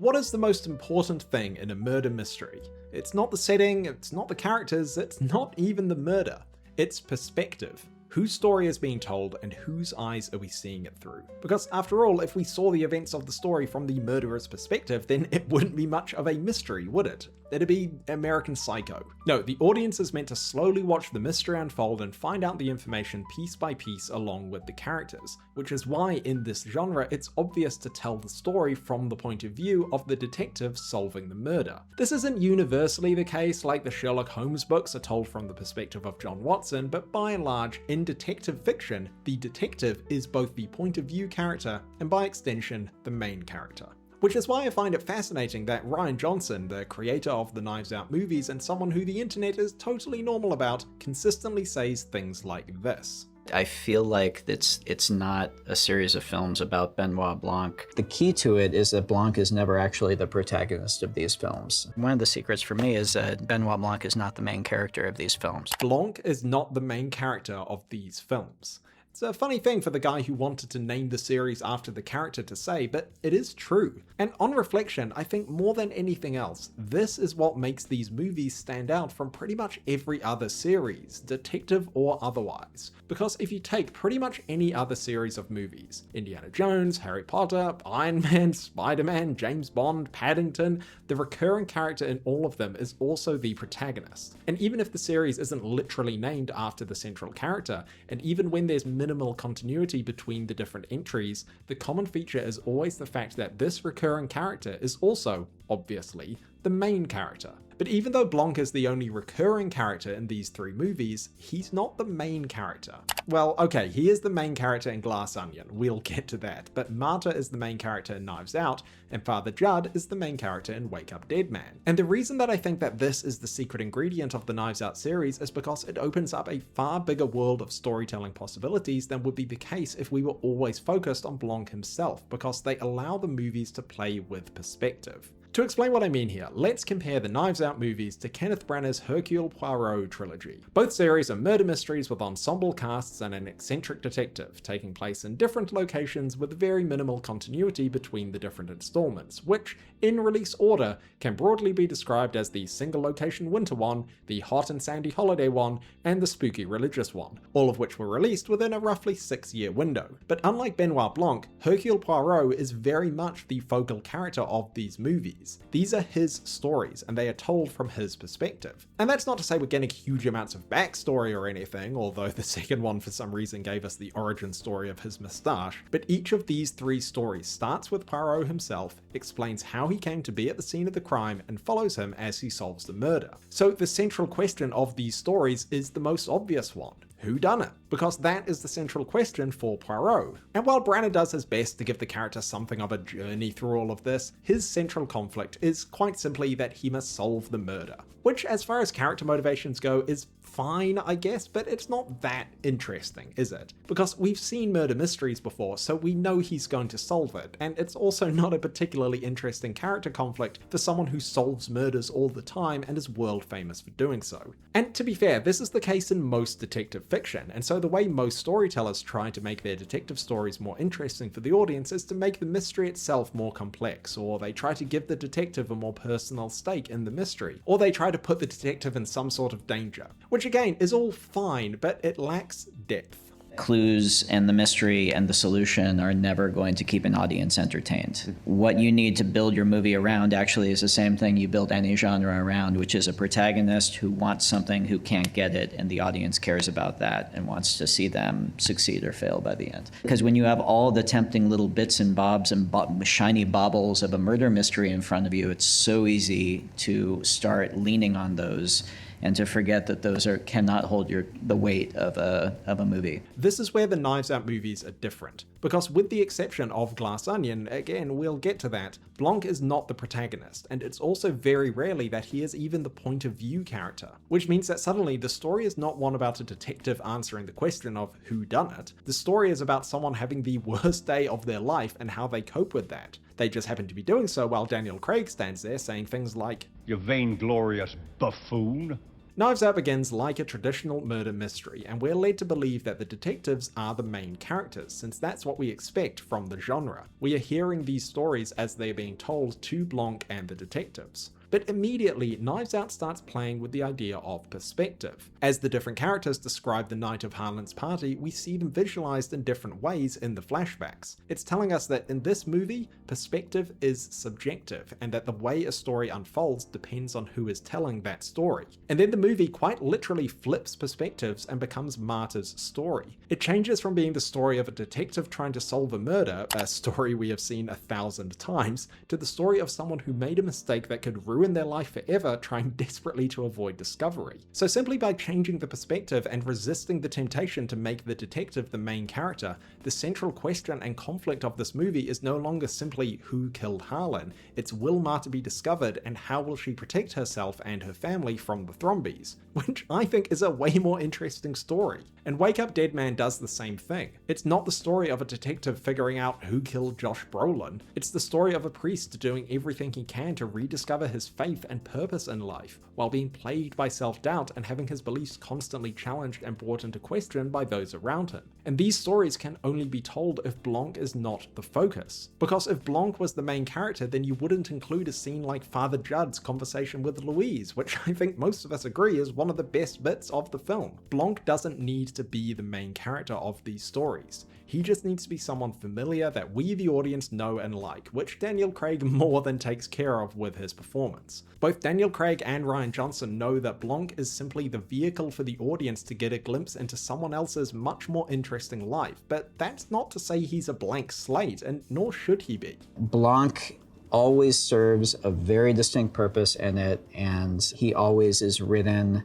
what is the most important thing in a murder mystery? It's not the setting, it's not the characters, it's not even the murder. It's perspective. Whose story is being told and whose eyes are we seeing it through? Because after all, if we saw the events of the story from the murderer's perspective, then it wouldn't be much of a mystery, would it? It'd be American Psycho. No, the audience is meant to slowly watch the mystery unfold and find out the information piece by piece along with the characters, which is why in this genre it's obvious to tell the story from the point of view of the detective solving the murder. This isn't universally the case, like the Sherlock Holmes books are told from the perspective of John Watson, but by and large, in detective fiction, the detective is both the point of view character and by extension, the main character. Which is why I find it fascinating that Rian Johnson, the creator of the Knives Out movies and someone who the internet is totally normal about, consistently says things like this. I feel like it's not a series of films about Benoit Blanc. The key to it is that Blanc is never actually the protagonist of these films. One of the secrets for me is that Benoit Blanc is not the main character of these films. Blanc is not the main character of these films. It's a funny thing for the guy who wanted to name the series after the character to say, but it is true. And on reflection, I think more than anything else, this is what makes these movies stand out from pretty much every other series, detective or otherwise. Because if you take pretty much any other series of movies, Indiana Jones, Harry Potter, Iron Man, Spider-Man, James Bond, Paddington, the recurring character in all of them is also the protagonist. And even if the series isn't literally named after the central character, and even when there's minimal continuity between the different entries, the common feature is always the fact that this recurring character is also, obviously, the main character. But even though Blanc is the only recurring character in these three movies, he's not the main character. Well, okay, he is the main character in Glass Onion, we'll get to that, but Marta is the main character in Knives Out, and Father Judd is the main character in Wake Up Dead Man. And the reason that I think that this is the secret ingredient of the Knives Out series is because it opens up a far bigger world of storytelling possibilities than would be the case if we were always focused on Blanc himself, because they allow the movies to play with perspective. To explain what I mean here, let's compare the Knives Out movies to Kenneth Branagh's Hercule Poirot trilogy. Both series are murder mysteries with ensemble casts and an eccentric detective, taking place in different locations with very minimal continuity between the different installments, which, in release order, can broadly be described as the single location winter one, the hot and sandy holiday one, and the spooky religious one, all of which were released within a roughly 6-year window. But unlike Benoit Blanc, Hercule Poirot is very much the focal character of these movies. These are his stories, and they are told from his perspective. And that's not to say we're getting huge amounts of backstory or anything, although the second one for some reason gave us the origin story of his moustache, but each of these three stories starts with Poirot himself, explains how he came to be at the scene of the crime, and follows him as he solves the murder. So the central question of these stories is the most obvious one. Who done it? Because that is the central question for Poirot. And while Branagh does his best to give the character something of a journey through all of this, his central conflict is quite simply that he must solve the murder. Which, as far as character motivations go, is fine, I guess, but it's not that interesting, is it? Because we've seen murder mysteries before, so we know he's going to solve it, and it's also not a particularly interesting character conflict for someone who solves murders all the time and is world famous for doing so. And to be fair, this is the case in most detective fiction, and so the way most storytellers try to make their detective stories more interesting for the audience is to make the mystery itself more complex, or they try to give the detective a more personal stake in the mystery, or they try to put the detective in some sort of danger, which again is all fine, but it lacks depth. Clues and the mystery and the solution are never going to keep an audience entertained. What you need to build your movie around actually is the same thing you build any genre around, which is a protagonist who wants something, who can't get it, and the audience cares about that and wants to see them succeed or fail by the end. Because when you have all the tempting little bits and bobs and shiny baubles of a murder mystery in front of you, it's so easy to start leaning on those and to forget that those cannot hold the weight of a movie. This is where the Knives Out movies are different, because with the exception of Glass Onion, again we'll get to that, Blanc is not the protagonist, and it's also very rarely that he is even the point of view character, which means that suddenly the story is not one about a detective answering the question of who done it. The story is about someone having the worst day of their life and how they cope with that. They just happen to be doing so while Daniel Craig stands there saying things like, "You vainglorious buffoon." Knives Out begins like a traditional murder mystery, and we're led to believe that the detectives are the main characters, since that's what we expect from the genre. We are hearing these stories as they're being told to Blanc and the detectives. But immediately, Knives Out starts playing with the idea of perspective. As the different characters describe the night of Harlan's party, we see them visualized in different ways in the flashbacks. It's telling us that in this movie, perspective is subjective, and that the way a story unfolds depends on who is telling that story. And then the movie quite literally flips perspectives and becomes Marta's story. It changes from being the story of a detective trying to solve a murder, a story we have seen 1,000 times, to the story of someone who made a mistake that could ruin their life forever, trying desperately to avoid discovery. So simply by changing the perspective and resisting the temptation to make the detective the main character, the central question and conflict of this movie is no longer simply who killed Harlan, it's will Marta be discovered and how will she protect herself and her family from the Thrombies, which I think is a way more interesting story. And Wake Up Dead Man does the same thing. It's not the story of a detective figuring out who killed Josh Brolin, it's the story of a priest doing everything he can to rediscover his faith and purpose in life, while being plagued by self-doubt and having his beliefs constantly challenged and brought into question by those around him. And these stories can only be told if Blanc is not the focus. Because if Blanc was the main character, then you wouldn't include a scene like Father Judd's conversation with Louise, which I think most of us agree is one of the best bits of the film. Blanc doesn't need to be the main character of these stories. He just needs to be someone familiar that we the audience know and like, which Daniel Craig more than takes care of with his performance. Both Daniel Craig and Rian Johnson know that Blanc is simply the vehicle for the audience to get a glimpse into someone else's much more interesting life, but that's not to say he's a blank slate, and nor should he be. Blanc always serves a very distinct purpose in it, and he always is written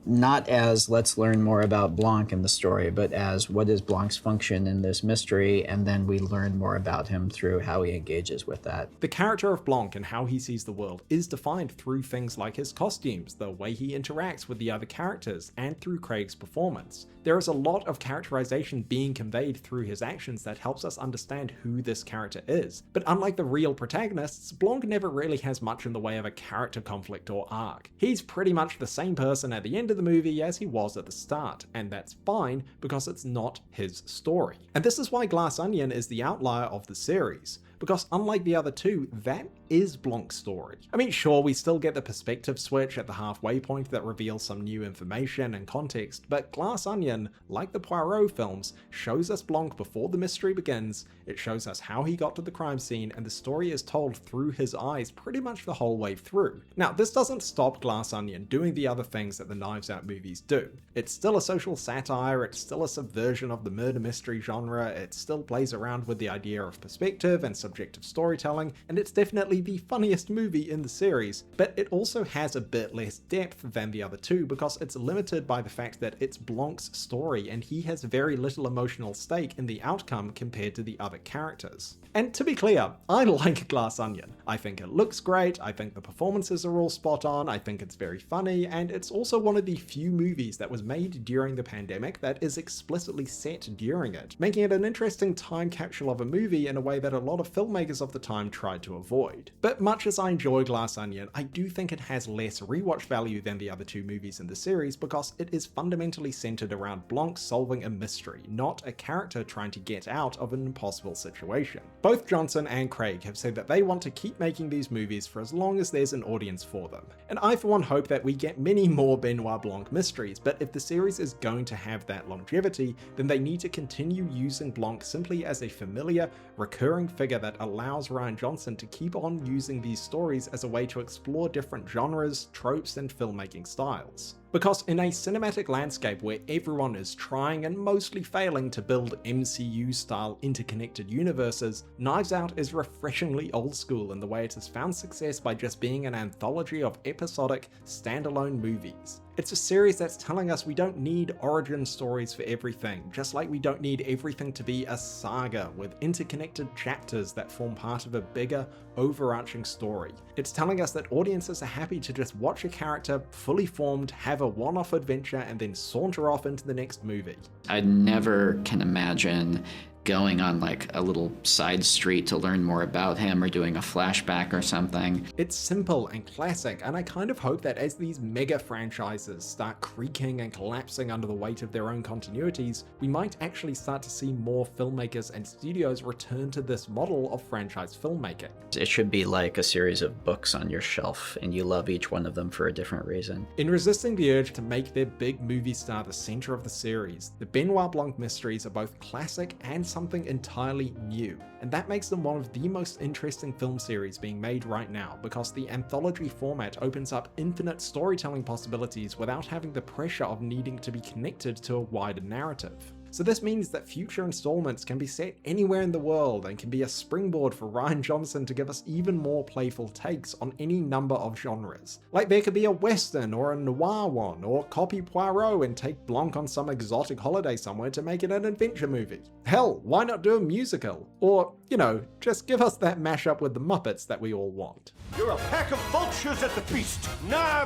not as let's learn more about Blanc in the story, but as what is Blanc's function in this mystery, and then we learn more about him through how he engages with that. The character of Blanc and how he sees the world is defined through things like his costumes, the way he interacts with the other characters, and through Craig's performance. There is a lot of characterization being conveyed through his actions that helps us understand who this character is. But unlike the real protagonists, Blanc never really has much in the way of a character conflict or arc. He's pretty much the same person at the end of the movie as he was at the start, and that's fine because it's not his story. And this is why Glass Onion is the outlier of the series, because unlike the other two, that is Blanc's story. I mean, sure, we still get the perspective switch at the halfway point that reveals some new information and context, but Glass Onion, like the Poirot films, shows us Blanc before the mystery begins, it shows us how he got to the crime scene, and the story is told through his eyes pretty much the whole way through. Now, this doesn't stop Glass Onion doing the other things that the Knives Out movies do. It's still a social satire, it's still a subversion of the murder mystery genre, it still plays around with the idea of perspective and subjective storytelling, and it's definitely the funniest movie in the series, but it also has a bit less depth than the other two because it's limited by the fact that it's Blanc's story and he has very little emotional stake in the outcome compared to the other characters. And to be clear, I like Glass Onion. I think it looks great, I think the performances are all spot on, I think it's very funny, and it's also one of the few movies that was made during the pandemic that is explicitly set during it, making it an interesting time capsule of a movie in a way that a lot of filmmakers of the time tried to avoid. But much as I enjoy Glass Onion, I do think it has less rewatch value than the other two movies in the series because it is fundamentally centered around Blanc solving a mystery, not a character trying to get out of an impossible situation. Both Johnson and Craig have said that they want to keep making these movies for as long as there's an audience for them. And I for one hope that we get many more Benoit Blanc mysteries, but if the series is going to have that longevity, then they need to continue using Blanc simply as a familiar, recurring figure that allows Rian Johnson to keep on using these stories as a way to explore different genres, tropes, and filmmaking styles. Because in a cinematic landscape where everyone is trying and mostly failing to build MCU-style interconnected universes, Knives Out is refreshingly old school in the way it has found success by just being an anthology of episodic, standalone movies. It's a series that's telling us we don't need origin stories for everything, just like we don't need everything to be a saga with interconnected chapters that form part of a bigger, overarching story. It's telling us that audiences are happy to just watch a character fully formed, have a one-off adventure, and then saunter off into the next movie. I never can imagine going on like a little side street to learn more about him or doing a flashback or something. It's simple and classic, and I kind of hope that as these mega franchises start creaking and collapsing under the weight of their own continuities, we might actually start to see more filmmakers and studios return to this model of franchise filmmaking. It should be like a series of books on your shelf, and you love each one of them for a different reason. In resisting the urge to make their big movie star the center of the series, the Benoit Blanc mysteries are both classic and something entirely new, and that makes them one of the most interesting film series being made right now, because the anthology format opens up infinite storytelling possibilities without having the pressure of needing to be connected to a wider narrative. So this means that future installments can be set anywhere in the world and can be a springboard for Rian Johnson to give us even more playful takes on any number of genres. Like there could be a western or a noir one, or copy Poirot and take Blanc on some exotic holiday somewhere to make it an adventure movie. Hell, why not do a musical? Or, you know, just give us that mashup with the Muppets that we all want. You're a pack of vultures at the feast. Now,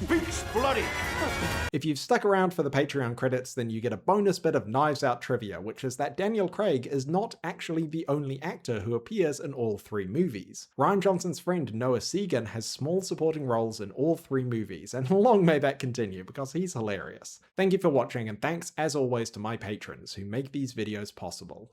beaks bloody. If you've stuck around for the Patreon credits, then you get a bonus bit of Knives Out trivia, which is that Daniel Craig is not actually the only actor who appears in all 3 movies. Rian Johnson's friend Noah Segan has small supporting roles in all 3 movies, and long may that continue because he's hilarious. Thank you for watching, and thanks as always to my patrons who make these videos possible.